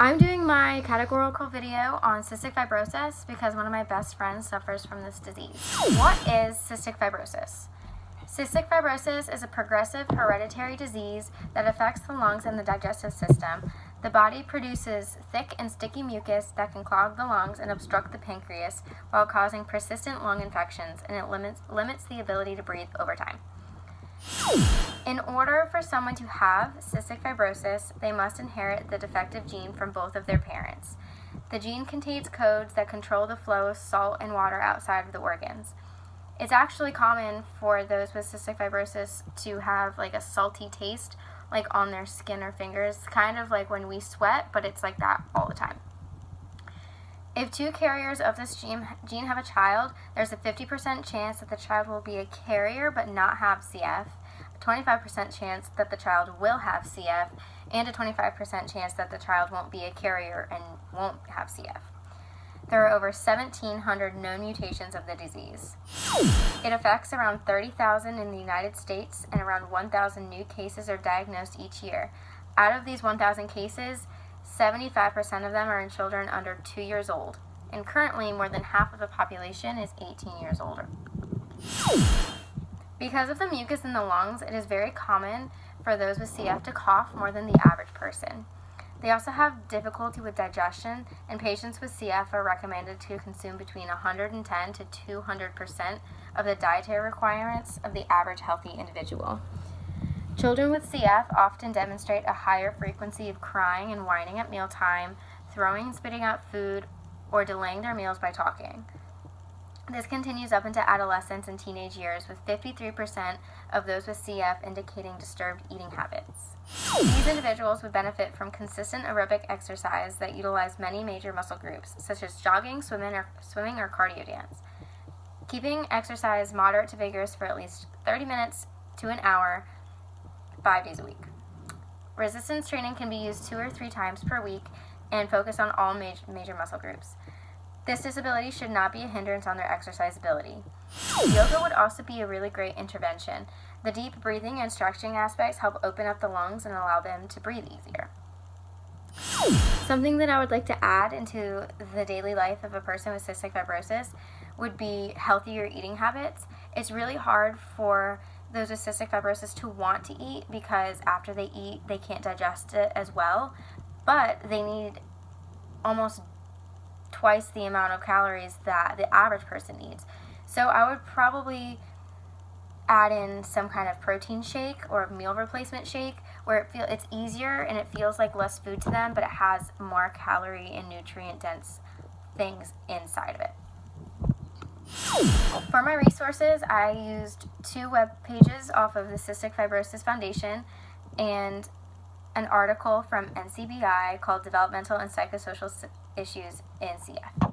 I'm doing my categorical video on cystic fibrosis because one of my best friends suffers from this disease. What is cystic fibrosis? Cystic fibrosis is a progressive hereditary disease that affects the lungs and the digestive system. The body produces thick and sticky mucus that can clog the lungs and obstruct the pancreas while causing persistent lung infections, and it limits the ability to breathe over time. In order for someone to have cystic fibrosis, they must inherit the defective gene from both of their parents. The gene contains codes that control the flow of salt and water outside of the organs. It's actually common for those with cystic fibrosis to have like a salty taste like on their skin or fingers, kind of like when we sweat, but it's like that all the time. If two carriers of this gene have a child, there's a 50% chance that the child will be a carrier but not have CF, a 25% chance that the child will have CF, and a 25% chance that the child won't be a carrier and won't have CF. There are over 1,700 known mutations of the disease. It affects around 30,000 in the United States, and around 1,000 new cases are diagnosed each year. Out of these 1,000 cases, 75% of them are in children under 2 years old, and currently more than half of the population is 18 years older. Because of the mucus in the lungs, it is very common for those with CF to cough more than the average person. They also have difficulty with digestion, and patients with CF are recommended to consume between 110 to 200% of the dietary requirements of the average healthy individual. Children with CF often demonstrate a higher frequency of crying and whining at mealtime, throwing and spitting out food, or delaying their meals by talking. This continues up into adolescence and teenage years, with 53% of those with CF indicating disturbed eating habits. These individuals would benefit from consistent aerobic exercise that utilize many major muscle groups, such as jogging, swimming, or cardio dance. Keeping exercise moderate to vigorous for at least 30 minutes to an hour, 5 days a week. Resistance training can be used 2 or 3 times per week and focus on all major muscle groups. This disability should not be a hindrance on their exercise ability. Yoga would also be a really great intervention. The deep breathing and stretching aspects help open up the lungs and allow them to breathe easier. Something that I would like to add into the daily life of a person with cystic fibrosis would be healthier eating habits. It's really hard for those with cystic fibrosis to want to eat because after they eat, they can't digest it as well, but they need almost twice the amount of calories that the average person needs. So I would probably add in some kind of protein shake or meal replacement shake where it's easier and it feels like less food to them, but it has more calorie and nutrient dense things inside of it. For my resources, I used 2 web pages off of the Cystic Fibrosis Foundation and an article from NCBI called Developmental and Psychosocial Issues in CF.